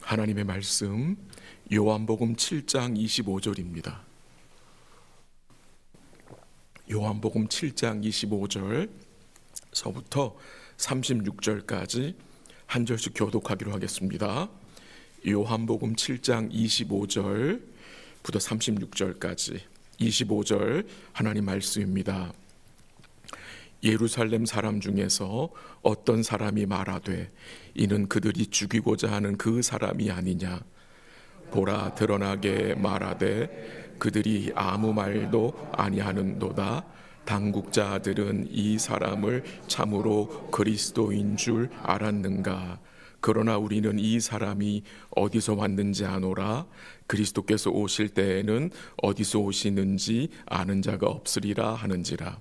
하나님의 말씀 요한복음 7장 25절입니다. 요한복음 7장 25절서부터 36절까지 한 절씩 교독하기로 하겠습니다. 요한복음 7장 25절부터 36절까지 25절 하나님 말씀입니다. 예루살렘 사람 중에서 어떤 사람이 말하되 이는 그들이 죽이고자 하는 그 사람이 아니냐. 보라, 드러나게 말하되 그들이 아무 말도 아니하는도다. 당국자들은 이 사람을 참으로 그리스도인 줄 알았는가. 그러나 우리는 이 사람이 어디서 왔는지 아노라. 그리스도께서 오실 때에는 어디서 오시는지 아는 자가 없으리라 하는지라.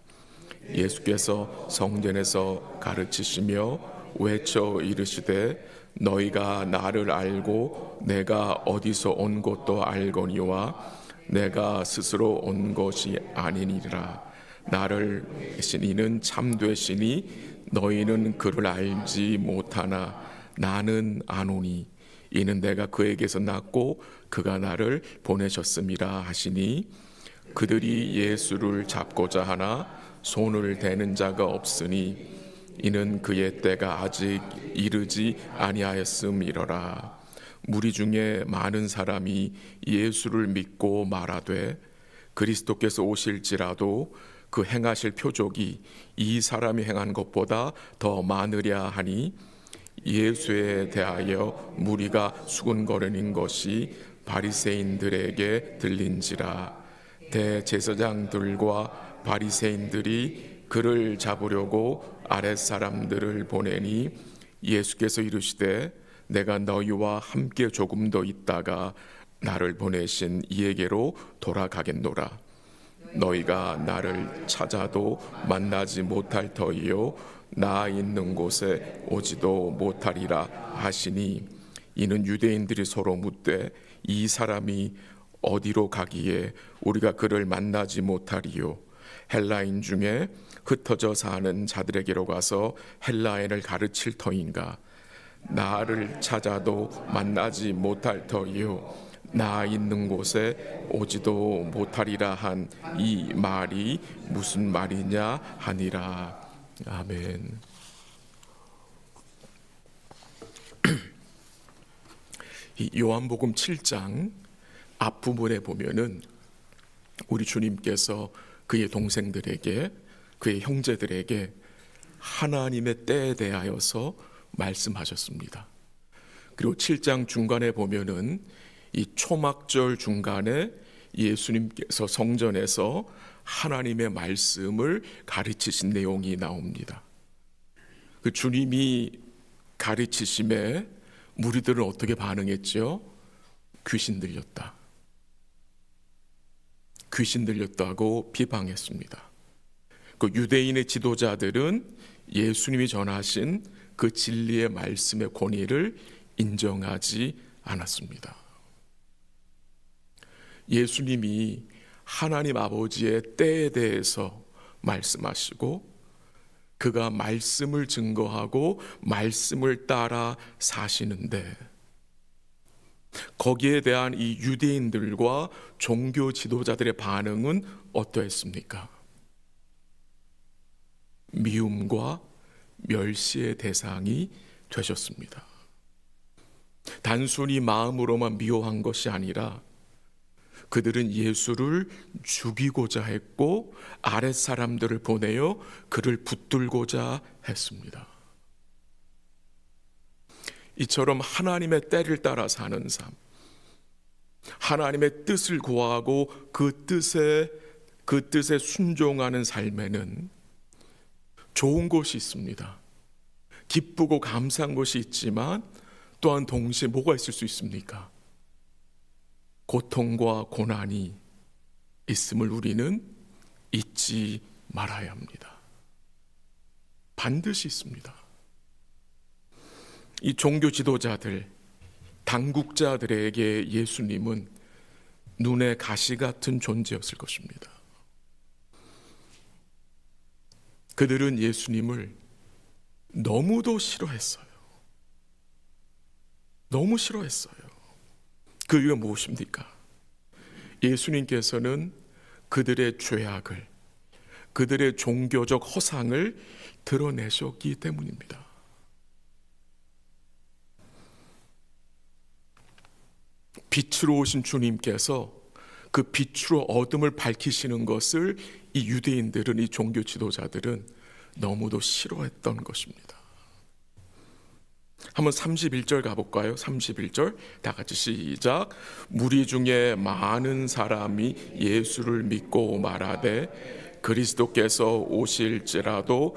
예수께서 성전에서 가르치시며 외쳐 이르시되 너희가 나를 알고 내가 어디서 온 것도 알거니와 내가 스스로 온 것이 아니니라. 나를 계신 이는 참되시니 너희는 그를 알지 못하나 나는 아노니 이는 내가 그에게서 났고 그가 나를 보내셨음이라 하시니 그들이 예수를 잡고자 하나 손을 대는 자가 없으니 이는 그의 때가 아직 이르지 아니하였음이로라. 무리 중에 많은 사람이 예수를 믿고 말하되 그리스도께서 오실지라도 그 행하실 표적이 이 사람이 행한 것보다 더 많으랴 하니 예수에 대하여 무리가 수군거리는 것이 바리새인들에게 들린지라. 대제사장들과 바리새인들이 그를 잡으려고 아랫사람들을 보내니 예수께서 이르시되 내가 너희와 함께 조금 더 있다가 나를 보내신 이에게로 돌아가겠노라. 너희가 나를 찾아도 만나지 못할 터이요 나 있는 곳에 오지도 못하리라 하시니 이는 유대인들이 서로 묻되 이 사람이 어디로 가기에 우리가 그를 만나지 못하리요. 헬라인 중에 흩어져 사는 자들에게로 가서 헬라인을 가르칠 터인가. 나를 찾아도 만나지 못할 터이요 나 있는 곳에 오지도 못하리라 한 이 말이 무슨 말이냐 하니라. 아멘. 이 요한복음 7장 앞부분에 보면은 우리 주님께서 그의 동생들에게 그의 형제들에게 하나님의 때에 대하여서 말씀하셨습니다. 그리고 7장 중간에 보면은 이 초막절 중간에 예수님께서 성전에서 하나님의 말씀을 가르치신 내용이 나옵니다. 그 주님이 가르치심에 무리들은 어떻게 반응했죠? 귀신 들렸다. 귀신 들렸다고 비방했습니다. 그 유대인의 지도자들은 예수님이 전하신 그 진리의 말씀의 권위를 인정하지 않았습니다. 예수님이 하나님 아버지의 때에 대해서 말씀하시고 그가 말씀을 증거하고 말씀을 따라 사시는데 거기에 대한 이 유대인들과 종교 지도자들의 반응은 어떠했습니까? 미움과 멸시의 대상이 되셨습니다. 단순히 마음으로만 미워한 것이 아니라 그들은 예수를 죽이고자 했고 아랫사람들을 보내어 그를 붙들고자 했습니다. 이처럼 하나님의 때를 따라 사는 삶, 하나님의 뜻을 구하고 그 뜻에 순종하는 삶에는 좋은 것이 있습니다. 기쁘고 감사한 것이 있지만 또한 동시에 뭐가 있을 수 있습니까? 고통과 고난이 있음을 우리는 잊지 말아야 합니다. 반드시 있습니다. 이 종교 지도자들, 당국자들에게 예수님은 눈에 가시 같은 존재였을 것입니다. 그들은 예수님을 너무도 싫어했어요. 너무 싫어했어요. 그 이유가 무엇입니까? 예수님께서는 그들의 죄악을, 그들의 종교적 허상을 드러내셨기 때문입니다. 빛으로 오신 주님께서 그 빛으로 어둠을 밝히시는 것을 이 유대인들은, 이 종교 지도자들은 너무도 싫어했던 것입니다. 한번 31절 가볼까요? 31절 다 같이 시작. 무리 중에 많은 사람이 예수를 믿고 말하되 그리스도께서 오실지라도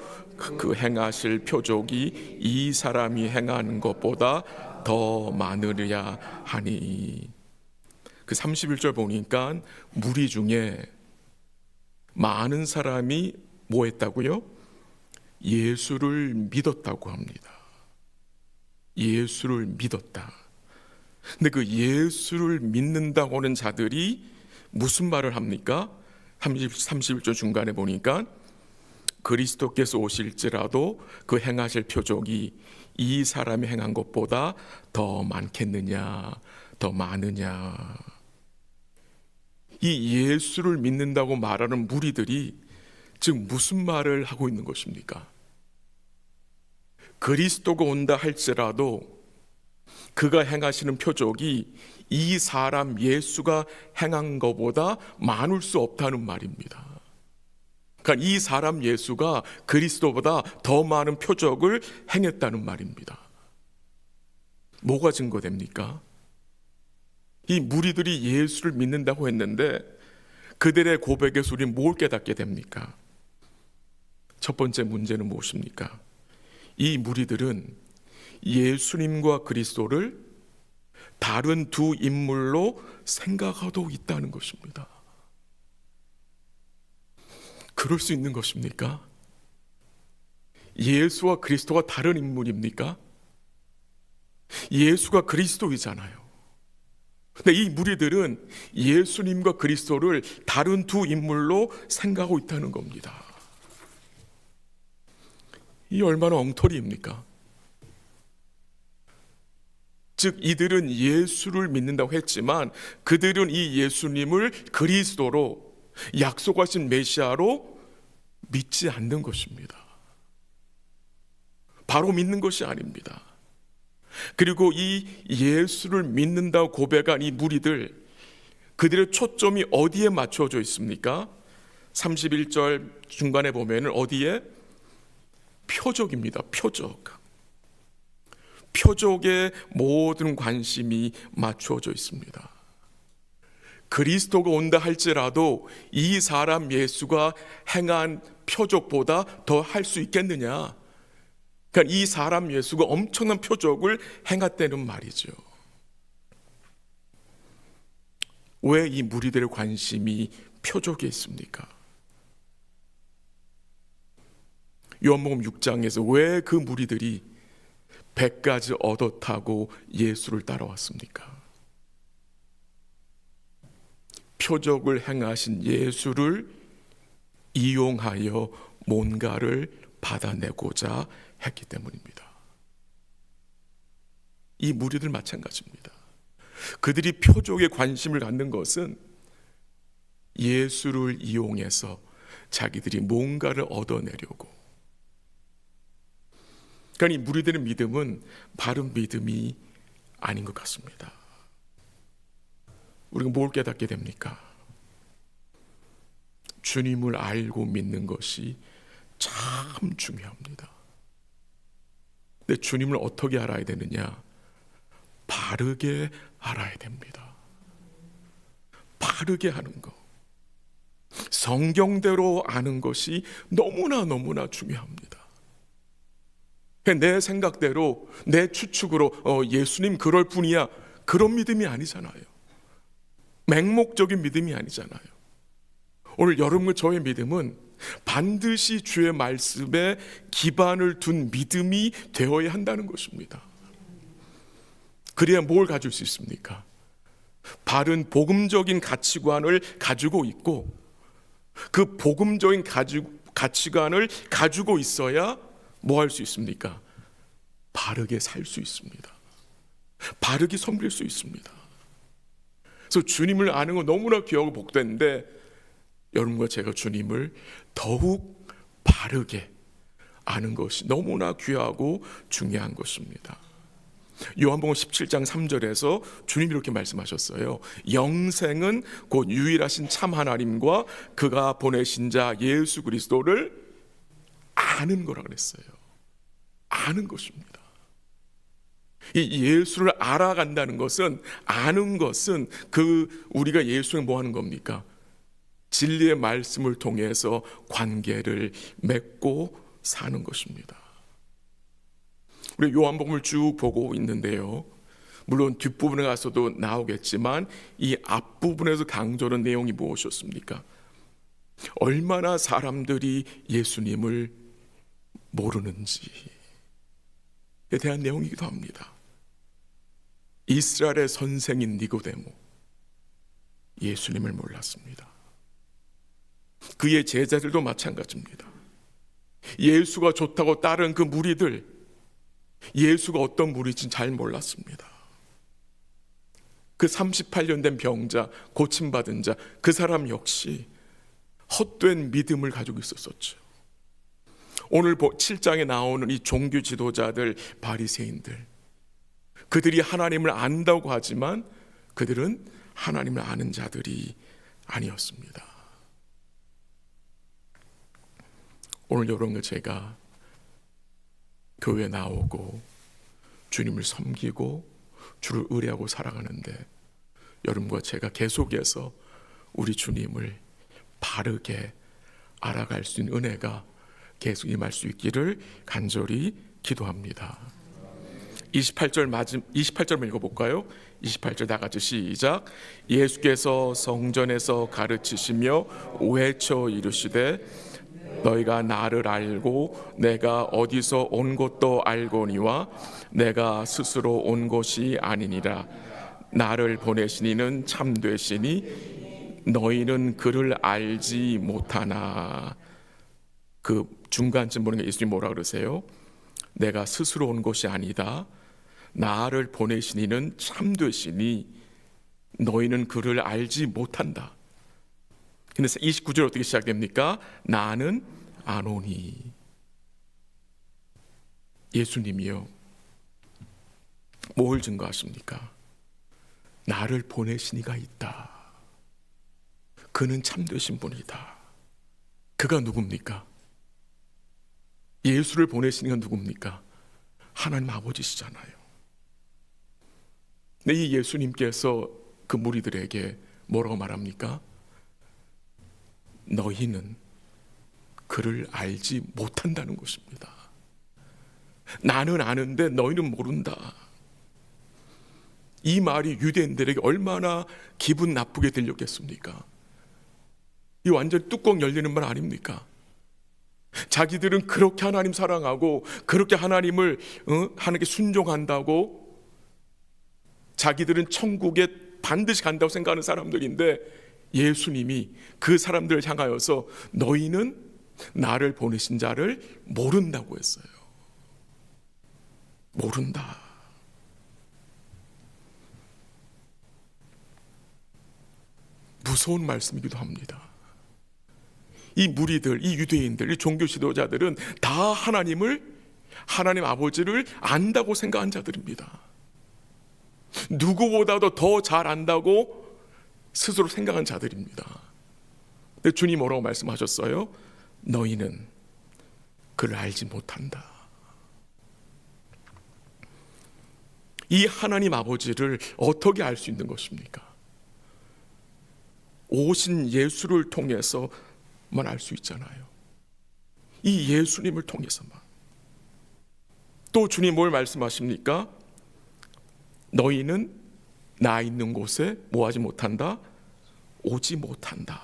그 행하실 표적이 이 사람이 행하는 것보다 더 많으리야 하니. 그 31절 보니까 무리 중에 많은 사람이 뭐 했다고요? 예수를 믿었다고 합니다. 예수를 믿었다. 근데 그 예수를 믿는다고 하는 자들이 무슨 말을 합니까? 31절 중간에 보니까 그리스도께서 오실지라도 그 행하실 표적이 이 사람이 행한 것보다 더 많겠느냐, 더 많으냐. 이 예수를 믿는다고 말하는 무리들이 지금 무슨 말을 하고 있는 것입니까? 그리스도가 온다 할지라도 그가 행하시는 표적이 이 사람 예수가 행한 것보다 많을 수 없다는 말입니다. 그러니까 이 사람 예수가 그리스도보다 더 많은 표적을 행했다는 말입니다. 뭐가 증거됩니까? 이 무리들이 예수를 믿는다고 했는데 그들의 고백에서 우리는 뭘 깨닫게 됩니까? 첫 번째 문제는 무엇입니까? 이 무리들은 예수님과 그리스도를 다른 두 인물로 생각하고 있다는 것입니다. 그럴 수 있는 것입니까? 예수와 그리스도가 다른 인물입니까? 예수가 그리스도이잖아요. 근데 이 무리들은 예수님과 그리스도를 다른 두 인물로 생각하고 있다는 겁니다. 이 얼마나 엉터리입니까? 즉 이들은 예수를 믿는다고 했지만 그들은 이 예수님을 그리스도로, 약속하신 메시아로 믿지 않는 것입니다. 바로 믿는 것이 아닙니다. 그리고 이 예수를 믿는다고 고백한 이 무리들, 그들의 초점이 어디에 맞춰져 있습니까? 31절 중간에 보면 어디에? 표적입니다. 표적에 모든 관심이 맞춰져 있습니다. 그리스도가 온다 할지라도 이 사람 예수가 행한 표적보다 더 할 수 있겠느냐? 그러니까 이 사람 예수가 엄청난 표적을 행했다는 말이죠. 왜 이 무리들의 관심이 표적에 있습니까? 요한복음 6장에서 왜 그 무리들이 100가지 얻어 타고 예수를 따라왔습니까? 표적을 행하신 예수를 이용하여 뭔가를 받아내고자 했기 때문입니다. 이 무리들 마찬가지입니다. 그들이 표적에 관심을 갖는 것은 예수를 이용해서 자기들이 뭔가를 얻어내려고. 그러니까 이 무리들의 믿음은 바른 믿음이 아닌 것 같습니다. 우리가 뭘 깨닫게 됩니까? 주님을 알고 믿는 것이 참 중요합니다. 근데 주님을 어떻게 알아야 되느냐? 바르게 알아야 됩니다. 바르게 하는 것, 성경대로 아는 것이 너무나 중요합니다. 내 생각대로, 내 추측으로 예수님 그럴 뿐이야, 그런 믿음이 아니잖아요. 맹목적인 믿음이 아니잖아요. 오늘 여러분과 저의 믿음은 반드시 주의 말씀에 기반을 둔 믿음이 되어야 한다는 것입니다. 그래야 뭘 가질 수 있습니까? 바른 복음적인 가치관을 가지고 있고, 그 복음적인 가치관을 가지고 있어야 뭐 할 수 있습니까? 바르게 살 수 있습니다. 바르게 섬길 수 있습니다. 그래서 주님을 아는 건 너무나 귀하고 복된데 여러분과 제가 주님을 더욱 바르게 아는 것이 너무나 귀하고 중요한 것입니다. 요한복음 17장 3절에서 주님이 이렇게 말씀하셨어요. 영생은 곧 유일하신 참 하나님과 그가 보내신 자 예수 그리스도를 아는 거라 그랬어요. 아는 것입니다. 이 예수를 알아간다는 것은, 아는 것은 우리가 예수에 뭐 하는 겁니까? 진리의 말씀을 통해서 관계를 맺고 사는 것입니다. 우리 요한복음을 쭉 보고 있는데요, 물론 뒷부분에 가서도 나오겠지만 이 앞부분에서 강조하는 내용이 무엇이었습니까? 얼마나 사람들이 예수님을 모르는지에 대한 내용이기도 합니다. 이스라엘의 선생인 니고데모, 예수님을 몰랐습니다. 그의 제자들도 마찬가지입니다. 예수가 좋다고 따른 그 무리들, 예수가 어떤 무리인지 잘 몰랐습니다. 그 38년 된 병자, 고침받은 자, 그 사람 역시 헛된 믿음을 가지고 있었었죠. 오늘 7장에 나오는 이 종교 지도자들, 바리새인들, 그들이 하나님을 안다고 하지만 그들은 하나님을 아는 자들이 아니었습니다. 오늘 여러분과 제가 교회에 나오고 주님을 섬기고 주를 의뢰하고 살아가는데 여러분과 제가 계속해서 우리 주님을 바르게 알아갈 수 있는 은혜가 계속 임할 수 있기를 간절히 기도합니다. 28절 읽어볼까요? 28절 다 같이 시작. 예수께서 성전에서 가르치시며 외쳐 이르시되 너희가 나를 알고 내가 어디서 온 것도 알거니와 내가 스스로 온 것이 아니니라. 나를 보내신 이는 참되시니 너희는 그를 알지 못하나. 그 중간쯤 보는 게 예수님 뭐라 그러세요? 내가 스스로 온 것이 아니다. 나를 보내신 이는 참되시니 너희는 그를 알지 못한다. 근데 29절 어떻게 시작됩니까? 나는 아노니. 예수님이요, 뭘 증거하십니까? 나를 보내신 이가 있다. 그는 참되신 분이다. 그가 누굽니까? 예수를 보내신 이가 누굽니까? 하나님 아버지시잖아요. 근데 이 예수님께서 그 무리들에게 뭐라고 말합니까? 너희는 그를 알지 못한다는 것입니다. 나는 아는데 너희는 모른다. 이 말이 유대인들에게 얼마나 기분 나쁘게 들렸겠습니까? 이 완전 뚜껑 열리는 말 아닙니까? 자기들은 그렇게 하나님 사랑하고 그렇게 하나님을 하나님께 순종한다고, 자기들은 천국에 반드시 간다고 생각하는 사람들인데 예수님이 그 사람들을 향하여서 너희는 나를 보내신 자를 모른다고 했어요. 모른다. 무서운 말씀이기도 합니다. 이 무리들, 이 유대인들, 이 종교 지도자들은 다 하나님 아버지를 안다고 생각한 자들입니다. 누구보다도 더 잘 안다고 스스로 생각한 자들입니다. 근데 주님 뭐라고 말씀하셨어요? 너희는 그를 알지 못한다. 이 하나님 아버지를 어떻게 알 수 있는 것입니까? 오신 예수를 통해서만 알 수 있잖아요. 이 예수님을 통해서만. 또 주님 뭘 말씀하십니까? 너희는 나 있는 곳에 뭐 하지 못한다? 오지 못한다.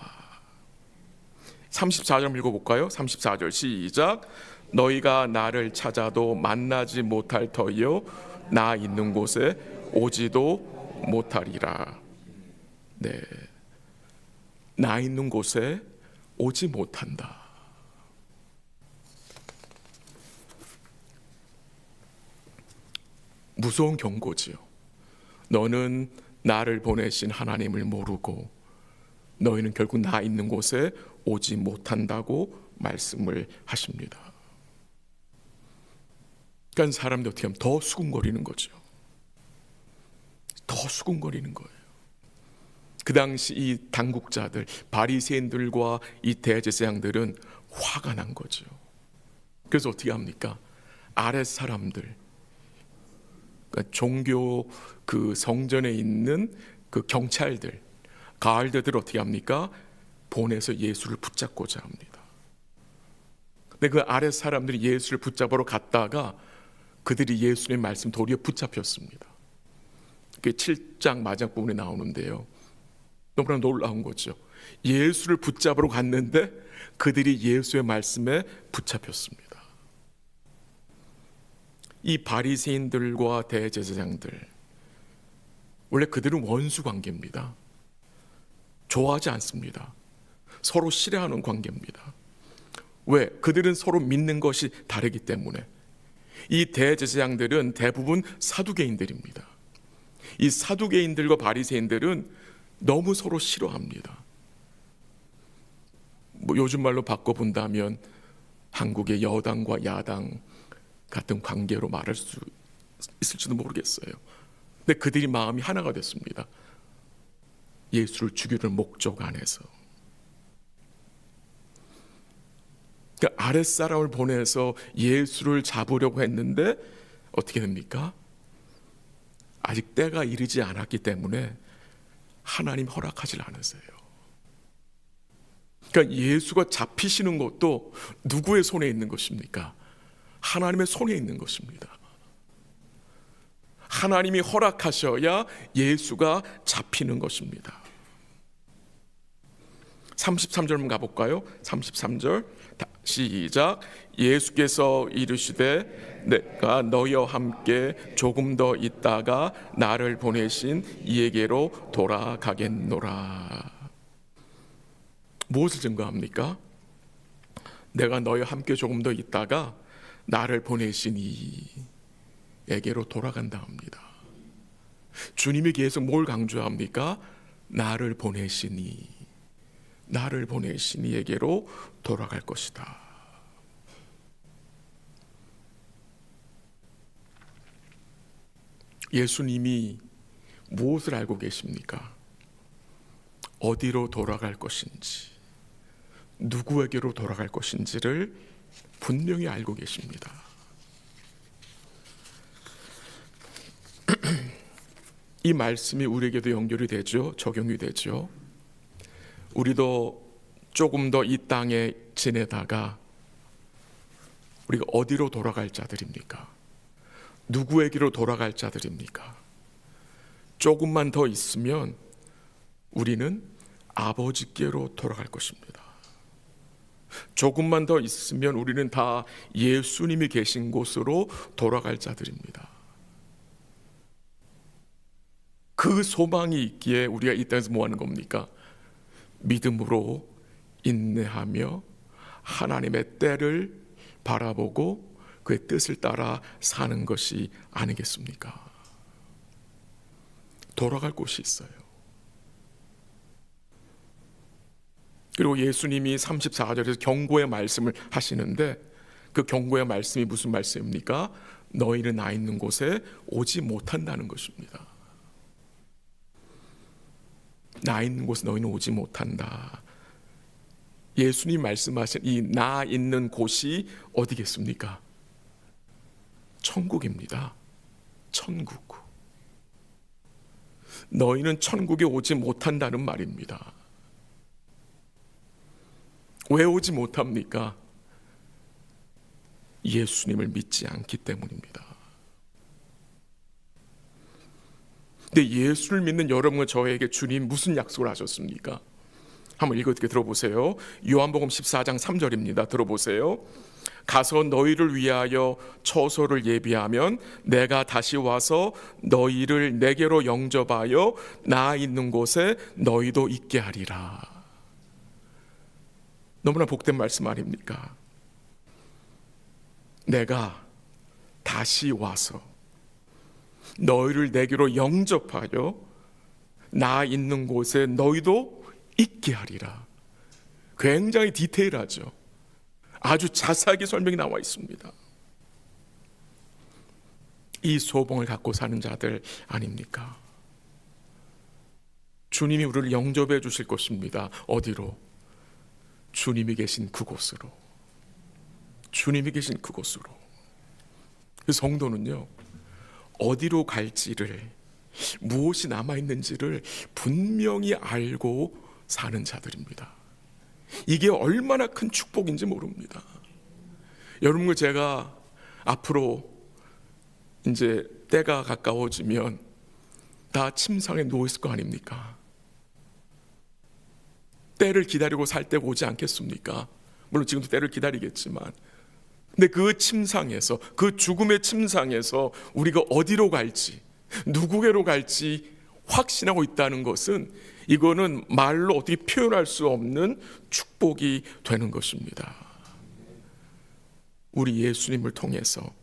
34절 읽어볼까요? 34절 시작. 너희가 나를 찾아도 만나지 못할 터이요 나 있는 곳에 오지도 못하리라. 네, 나 있는 곳에 오지 못한다. 무서운 경고지요. 너는 나를 보내신 하나님을 모르고 너희는 결국 나 있는 곳에 오지 못한다고 말씀을 하십니다. 그러니까 사람들이 어떻게 하면 더 수군거리는 거죠. 더 수군거리는 거예요. 그 당시 이 당국자들, 바리새인들과 이 대제사장들은 화가 난 거죠. 그래서 어떻게 합니까? 아랫 사람들, 그러니까 종교 그 성전에 있는 그 경찰들, 가을드들 어떻게 합니까? 보내서 예수를 붙잡고자 합니다. 근데 그 아랫 사람들이 예수를 붙잡으러 갔다가 그들이 예수님의 말씀 도리어 붙잡혔습니다. 그게 7장 마지막 부분에 나오는데요. 너무나 놀라운 거죠. 예수를 붙잡으러 갔는데 그들이 예수의 말씀에 붙잡혔습니다. 이 바리새인들과 대제사장들, 원래 그들은 원수 관계입니다. 좋아하지 않습니다. 서로 싫어하는 관계입니다. 왜? 그들은 서로 믿는 것이 다르기 때문에. 이 대제사장들은 대부분 사두개인들입니다. 이 사두개인들과 바리새인들은 너무 서로 싫어합니다. 뭐 요즘 말로 바꿔본다면 한국의 여당과 야당 같은 관계로 말할 수 있을지도 모르겠어요. 근데 그들이 마음이 하나가 됐습니다. 예수를 죽이는 목적 안에서. 그러니까 아랫사람을 보내서 예수를 잡으려고 했는데 어떻게 됩니까? 아직 때가 이르지 않았기 때문에 하나님 허락하지 않으세요. 그러니까 예수가 잡히시는 것도 누구의 손에 있는 것입니까? 하나님의 손에 있는 것입니다. 하나님이 허락하셔야 예수가 잡히는 것입니다. 33절 가볼까요? 33절 시작. 예수께서 이르시되 내가 너희와 함께 조금 더 있다가 나를 보내신 이에게로 돌아가겠노라. 무엇을 증거합니까? 내가 너희와 함께 조금 더 있다가 나를 보내신 이에게로 돌아간다 합니다. 주님이 계속 뭘 강조합니까? 나를 보내신 이에게로 돌아갈 것이다. 예수님이 무엇을 알고 계십니까? 어디로 돌아갈 것인지, 누구에게로 돌아갈 것인지를 분명히 알고 계십니다. 이 말씀이 우리에게도 연결이 되죠. 적용이 되죠. 우리도 조금 더 이 땅에 지내다가 우리가 어디로 돌아갈 자들입니까? 누구에게로 돌아갈 자들입니까? 조금만 더 있으면 우리는 아버지께로 돌아갈 것입니다. 조금만 더 있으면 우리는 다 예수님이 계신 곳으로 돌아갈 자들입니다. 그 소망이 있기에 우리가 이 땅에서 뭐 하는 겁니까? 믿음으로 인내하며 하나님의 때를 바라보고 그의 뜻을 따라 사는 것이 아니겠습니까? 돌아갈 곳이 있어요. 그리고 예수님이 34절에서 경고의 말씀을 하시는데 그 경고의 말씀이 무슨 말씀입니까? 너희는 나 있는 곳에 오지 못한다는 것입니다. 나 있는 곳에 너희는 오지 못한다. 예수님 말씀하신 이 나 있는 곳이 어디겠습니까? 천국입니다. 천국. 너희는 천국에 오지 못한다는 말입니다. 왜 오지 못합니까? 예수님을 믿지 않기 때문입니다. 근데 예수를 믿는 여러분과 저에게 주님 무슨 약속을 하셨습니까? 한번 읽어듣게 들어보세요. 요한복음 14장 3절입니다. 들어보세요. 가서 너희를 위하여 처소를 예비하면 내가 다시 와서 너희를 내게로 영접하여 나 있는 곳에 너희도 있게 하리라. 너무나 복된 말씀 아닙니까? 내가 다시 와서 너희를 내게로 영접하여 나 있는 곳에 너희도 있게 하리라. 굉장히 디테일하죠. 아주 자세하게 설명이 나와 있습니다. 이 소봉을 갖고 사는 자들 아닙니까? 주님이 우리를 영접해 주실 것입니다. 어디로? 주님이 계신 그곳으로. 주님이 계신 그곳으로. 그 성도는요, 어디로 갈지를, 무엇이 남아있는지를 분명히 알고 사는 자들입니다. 이게 얼마나 큰 축복인지 모릅니다. 여러분, 제가 앞으로 이제 때가 가까워지면 다 침상에 누워있을 거 아닙니까? 때를 기다리고 살 때가 오지 않겠습니까? 물론 지금도 때를 기다리겠지만, 근데 그 침상에서, 그 죽음의 침상에서 우리가 어디로 갈지, 누구에게로 갈지 확신하고 있다는 것은, 이거는 말로 어떻게 표현할 수 없는 축복이 되는 것입니다. 우리 예수님을 통해서,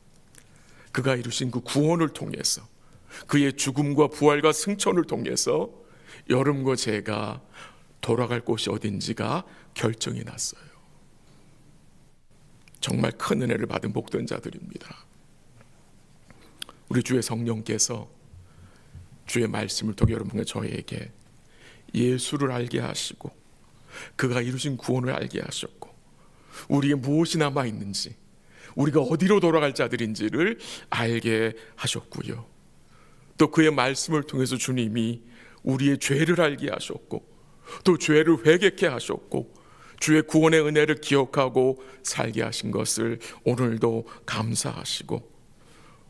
그가 이루신 그 구원을 통해서, 그의 죽음과 부활과 승천을 통해서 여러분과 제가 돌아갈 곳이 어딘지가 결정이 났어요. 정말 큰 은혜를 받은 복된 자들입니다. 우리 주의 성령께서 주의 말씀을 통해 여러분과 저에게 예수를 알게 하시고, 그가 이루신 구원을 알게 하셨고, 우리의 무엇이 남아있는지, 우리가 어디로 돌아갈 자들인지를 알게 하셨고요. 또 그의 말씀을 통해서 주님이 우리의 죄를 알게 하셨고, 또 죄를 회개케 하셨고, 주의 구원의 은혜를 기억하고 살게 하신 것을 오늘도 감사하시고,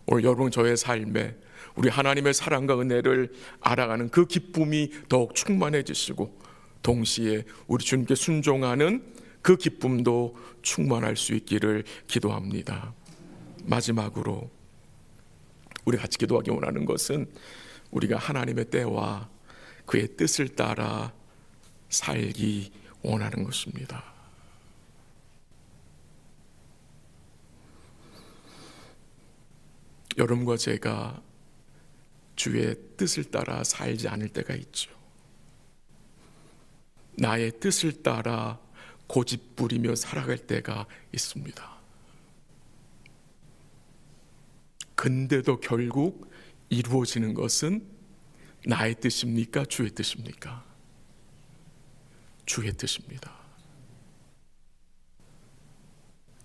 오늘 여러분 저의 삶에 우리 하나님의 사랑과 은혜를 알아가는 그 기쁨이 더욱 충만해지시고, 동시에 우리 주님께 순종하는 그 기쁨도 충만할 수 있기를 기도합니다. 마지막으로 우리 같이 기도하기 원하는 것은, 우리가 하나님의 때와 그의 뜻을 따라 살기 원하는 것입니다. 여러분과 제가 주의 뜻을 따라 살지 않을 때가 있죠. 나의 뜻을 따라 고집부리며 살아갈 때가 있습니다. 근데도 결국 이루어지는 것은 나의 뜻입니까? 주의 뜻입니까? 주의 뜻입니다.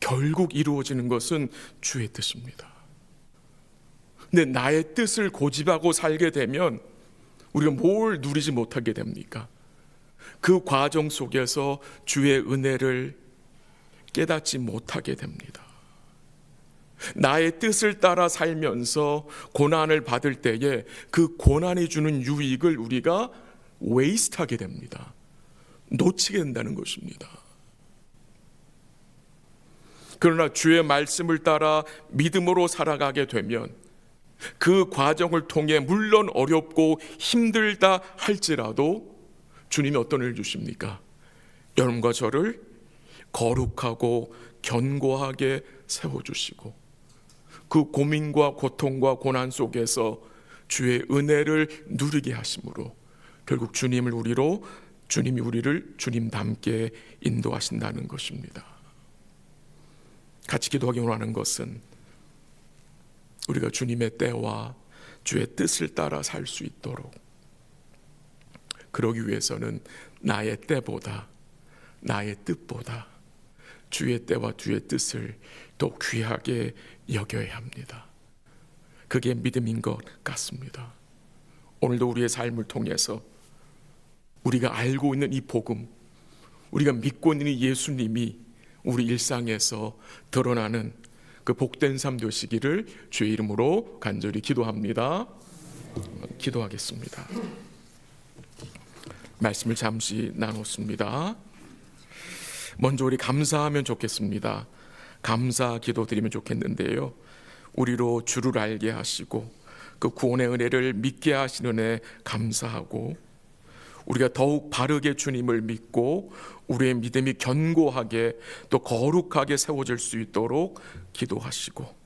결국 이루어지는 것은 주의 뜻입니다. 근데 나의 뜻을 고집하고 살게 되면 우리가 뭘 누리지 못하게 됩니까? 그 과정 속에서 주의 은혜를 깨닫지 못하게 됩니다. 나의 뜻을 따라 살면서 고난을 받을 때에 그 고난이 주는 유익을 우리가 웨이스트하게 됩니다. 놓치게 된다는 것입니다. 그러나 주의 말씀을 따라 믿음으로 살아가게 되면 그 과정을 통해 물론 어렵고 힘들다 할지라도 주님이 어떤 일을 주십니까? 여러분과 저를 거룩하고 견고하게 세워주시고, 그 고민과 고통과 고난 속에서 주의 은혜를 누리게 하심으로 결국 주님이 우리를 주님답게 인도하신다는 것입니다. 같이 기도하기 원하는 것은, 우리가 주님의 때와 주의 뜻을 따라 살 수 있도록, 그러기 위해서는 나의 때보다, 나의 뜻보다 주의 때와 주의 뜻을 더 귀하게 여겨야 합니다. 그게 믿음인 것 같습니다. 오늘도 우리의 삶을 통해서 우리가 알고 있는 이 복음, 우리가 믿고 있는 이 예수님이 우리 일상에서 드러나는 그 복된 삶 되시기를 주의 이름으로 간절히 기도합니다. 기도하겠습니다. 말씀을 잠시 나눴습니다. 먼저 우리 감사하면 좋겠습니다. 감사 기도 드리면 좋겠는데요, 우리로 주를 알게 하시고 그 구원의 은혜를 믿게 하시는 은혜 감사하고, 우리가 더욱 바르게 주님을 믿고 우리의 믿음이 견고하게 또 거룩하게 세워질 수 있도록 기도하시고,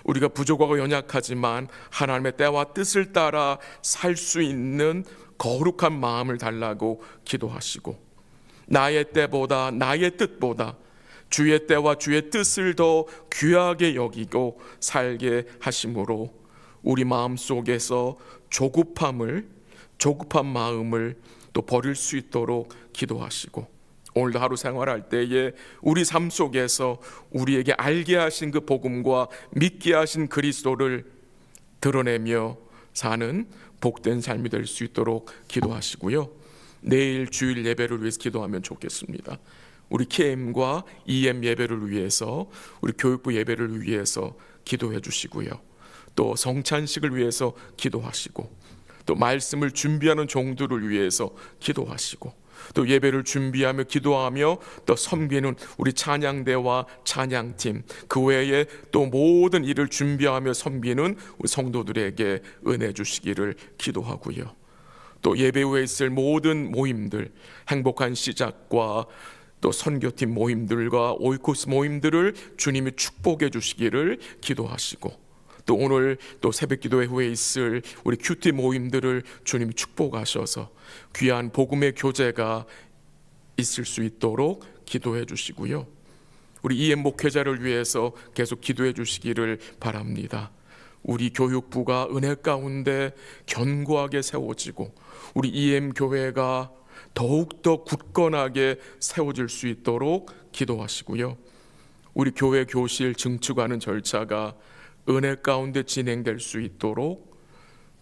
우리가 부족하고 연약하지만 하나님의 때와 뜻을 따라 살 수 있는 거룩한 마음을 달라고 기도하시고, 나의 때보다 나의 뜻보다 주의 때와 주의 뜻을 더 귀하게 여기고 살게 하심으로 우리 마음 속에서 조급한 마음을 또 버릴 수 있도록 기도하시고, 오늘도 하루 생활할 때에 우리 삶 속에서 우리에게 알게 하신 그 복음과 믿게 하신 그리스도를 드러내며 사는 복된 삶이 될 수 있도록 기도하시고요. 내일 주일 예배를 위해서 기도하면 좋겠습니다. 우리 KM과 EM 예배를 위해서, 우리 교육부 예배를 위해서 기도해 주시고요. 또 성찬식을 위해서 기도하시고, 또 말씀을 준비하는 종들을 위해서 기도하시고, 또 예배를 준비하며 기도하며 또 섬기는 우리 찬양대와 찬양팀, 그 외에 또 모든 일을 준비하며 섬기는 우리 성도들에게 은혜 주시기를 기도하고요. 또 예배 후에 있을 모든 모임들, 행복한 시작과 또 선교팀 모임들과 오이코스 모임들을 주님이 축복해 주시기를 기도하시고, 또 오늘 또 새벽기도회 후에 있을 우리 큐티 모임들을 주님이 축복하셔서 귀한 복음의 교제가 있을 수 있도록 기도해 주시고요. 우리 EM 목회자를 위해서 계속 기도해 주시기를 바랍니다. 우리 교육부가 은혜 가운데 견고하게 세워지고 우리 EM 교회가 더욱더 굳건하게 세워질 수 있도록 기도하시고요. 우리 교회 교실 증축하는 절차가 은혜 가운데 진행될 수 있도록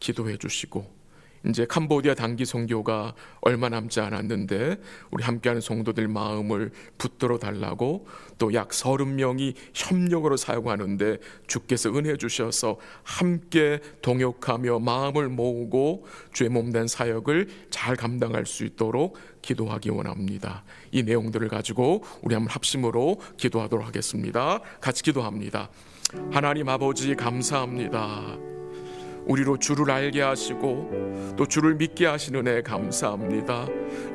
기도해 주시고, 이제 캄보디아 단기 선교가 얼마 남지 않았는데 우리 함께하는 성도들 마음을 붙들어 달라고, 또 약 30명이 협력으로 사역하는데 주께서 은혜 주셔서 함께 동역하며 마음을 모으고 주의 몸된 사역을 잘 감당할 수 있도록 기도하기 원합니다. 이 내용들을 가지고 우리 한번 합심으로 기도하도록 하겠습니다. 같이 기도합니다. 하나님 아버지, 감사합니다. 우리로 주를 알게 하시고 또 주를 믿게 하시는 은혜 감사합니다.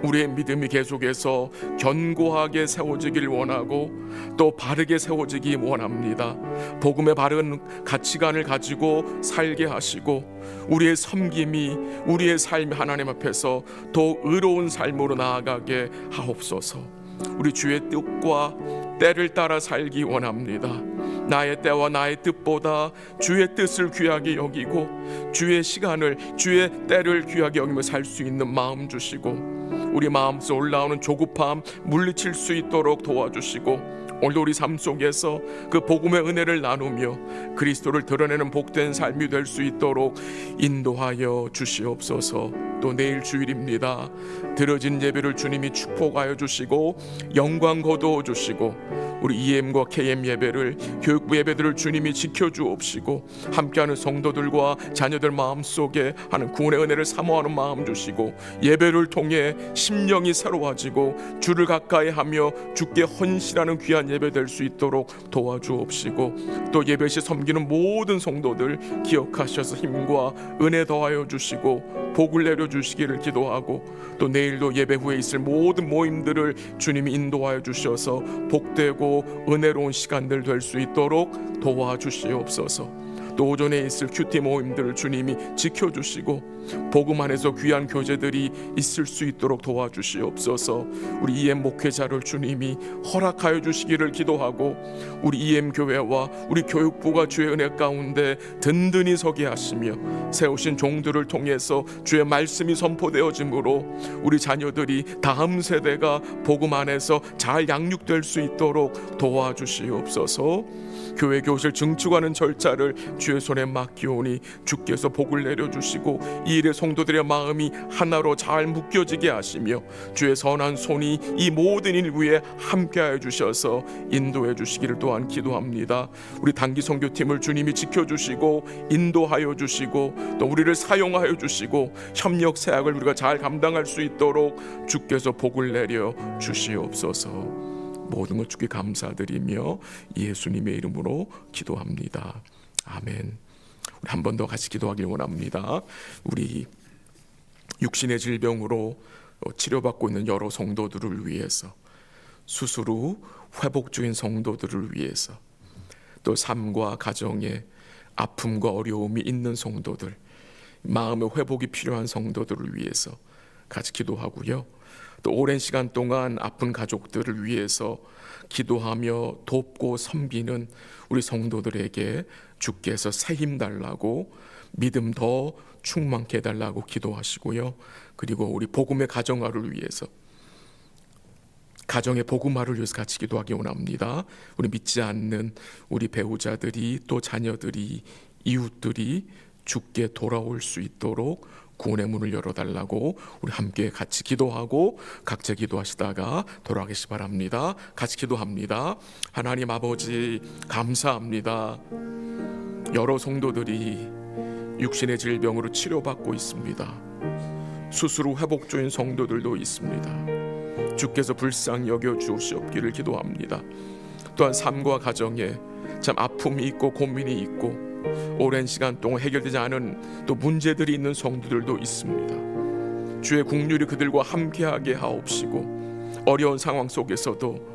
우리의 믿음이 계속해서 견고하게 세워지길 원하고 또 바르게 세워지기 원합니다. 복음의 바른 가치관을 가지고 살게 하시고 우리의 섬김이, 우리의 삶이 하나님 앞에서 더 의로운 삶으로 나아가게 하옵소서. 우리 주의 뜻과 때를 따라 살기 원합니다. 나의 때와 나의 뜻보다 주의 뜻을 귀하게 여기고 주의 시간을, 주의 때를 귀하게 여기며 살 수 있는 마음 주시고, 우리 마음속 올라오는 조급함 물리칠 수 있도록 도와주시고, 오늘도 우리 삶 속에서 그 복음의 은혜를 나누며 그리스도를 드러내는 복된 삶이 될 수 있도록 인도하여 주시옵소서. 또 내일 주일입니다. 드려진 예배를 주님이 축복하여 주시고 영광 거두어 주시고, 우리 EM과 KM 예배를, 교육부 예배들을 주님이 지켜주옵시고, 함께하는 성도들과 자녀들 마음속에 하는 구원의 은혜를 사모하는 마음 주시고, 예배를 통해 심령이 새로워지고 주를 가까이 하며 주께 헌신하는 귀한 예배 될 수 있도록 도와주옵시고, 또 예배 시 섬기는 모든 성도들 기억하셔서 힘과 은혜 더하여 주시고 복을 내려 주시기를 기도하고, 또 내일도 예배 후에 있을 모든 모임들을 주님이 인도하여 주셔서 복되고 은혜로운 시간들 될 수 있도록 도와주시옵소서. 또 오전에 있을 큐티 모임들을 주님이 지켜주시고 복음 안에서 귀한 교제들이 있을 수 있도록 도와주시옵소서. 우리 EM 목회자를 주님이 허락하여 주시기를 기도하고, 우리 EM 교회와 우리 교육부가 주의 은혜 가운데 든든히 서게 하시며 세우신 종들을 통해서 주의 말씀이 선포되어짐으로 우리 자녀들이 다음 세대가 복음 안에서 잘 양육될 수 있도록 도와주시옵소서. 교회 교실 증축하는 절차를 주의 손에 맡기오니 주께서 복을 내려주시고 이 일에 성도들의 마음이 하나로 잘 묶여지게 하시며 주의 선한 손이 이 모든 일 위에 함께하여 주셔서 인도해 주시기를 또한 기도합니다. 우리 단기 선교팀을 주님이 지켜주시고 인도하여 주시고 또 우리를 사용하여 주시고 협력 사역을 우리가 잘 감당할 수 있도록 주께서 복을 내려 주시옵소서. 모든 것 주께 감사드리며 예수님의 이름으로 기도합니다. 아멘. 우리 한 번 더 같이 기도하길 원합니다. 우리 육신의 질병으로 치료받고 있는 여러 성도들을 위해서, 수술 후 회복 중인 성도들을 위해서, 또 삶과 가정에 아픔과 어려움이 있는 성도들, 마음의 회복이 필요한 성도들을 위해서 같이 기도하고요. 또 오랜 시간 동안 아픈 가족들을 위해서 기도하며 돕고 섬기는 우리 성도들에게 주께서 새 힘 달라고, 믿음 더 충만케 해달라고 기도하시고요. 그리고 우리 복음의 가정화를 위해서, 가정의 복음화를 위해서 같이 기도하기 원합니다. 우리 믿지 않는 우리 배우자들이, 또 자녀들이, 이웃들이 주께 돌아올 수 있도록 구원의 문을 열어달라고 우리 함께 같이 기도하고 각자 기도하시다가 돌아가시 바랍니다. 같이 기도합니다. 하나님 아버지, 감사합니다. 여러 성도들이 육신의 질병으로 치료받고 있습니다. 수술 후 회복 중인 성도들도 있습니다. 주께서 불쌍히 여겨 주시옵기를 기도합니다. 또한 삶과 가정에 참 아픔이 있고 고민이 있고 오랜 시간 동안 해결되지 않은 또 문제들이 있는 성도들도 있습니다. 주의 긍휼이 그들과 함께하게 하옵시고, 어려운 상황 속에서도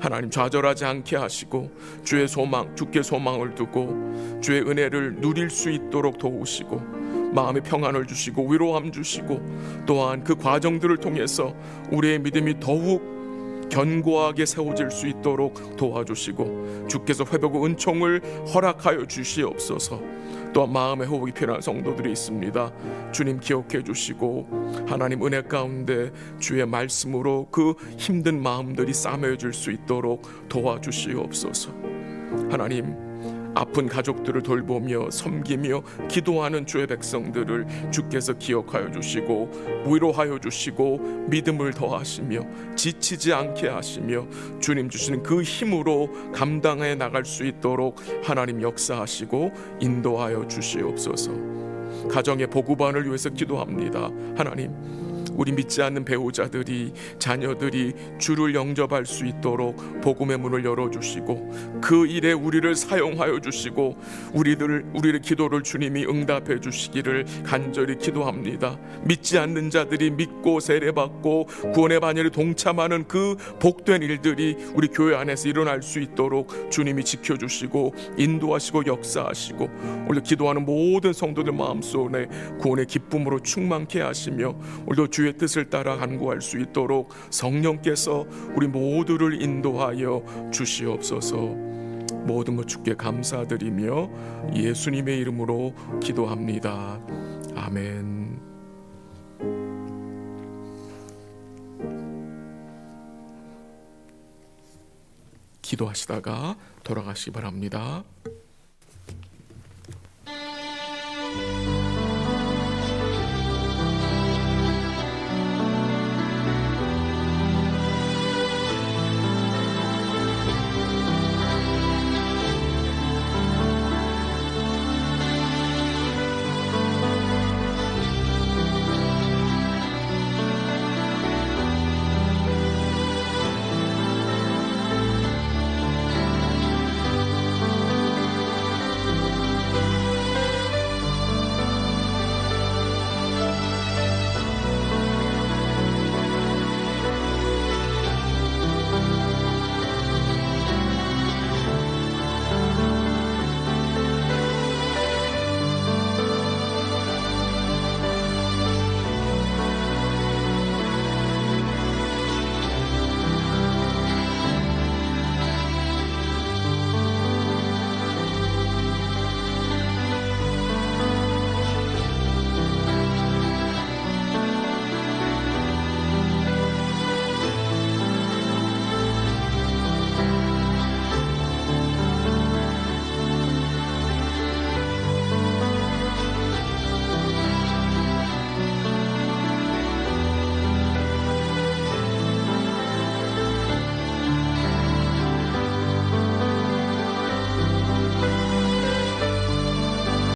하나님 좌절하지 않게 하시고, 주의 소망, 주께 소망을 두고 주의 은혜를 누릴 수 있도록 도우시고, 마음의 평안을 주시고 위로함 주시고, 또한 그 과정들을 통해서 우리의 믿음이 더욱 견고하게 세워질 수 있도록 도와주시고, 주께서 회복의 은총을 허락하여 주시옵소서. 또한 마음의 회복이 필요한 성도들이 있습니다. 주님 기억해 주시고, 하나님 은혜 가운데 주의 말씀으로 그 힘든 마음들이 싸매어질 수 있도록 도와주시옵소서. 하나님, 아픈 가족들을 돌보며 섬기며 기도하는 주의 백성들을 주께서 기억하여 주시고 위로하여 주시고 믿음을 더하시며 지치지 않게 하시며 주님 주시는 그 힘으로 감당해 나갈 수 있도록 하나님 역사하시고 인도하여 주시옵소서. 가정의 복우반을 위해서 기도합니다. 하나님, 우리 믿지 않는 배우자들이, 자녀들이 주를 영접할 수 있도록 복음의 문을 열어주시고 그 일에 우리를 사용하여 주시고 우리의 기도를 주님이 응답해 주시기를 간절히 기도합니다. 믿지 않는 자들이 믿고 세례받고 구원의 반열에 동참하는 그 복된 일들이 우리 교회 안에서 일어날 수 있도록 주님이 지켜주시고 인도하시고 역사하시고, 오늘 기도하는 모든 성도들 마음속에 구원의 기쁨으로 충만케 하시며 오늘도 주의 뜻을 따라 간구할 수 있도록 성령께서 우리 모두를 인도하여 주시옵소서. 모든 것 주께 감사드리며 예수님의 이름으로 기도합니다. 아멘. 기도하시다가 돌아가시기 바랍니다.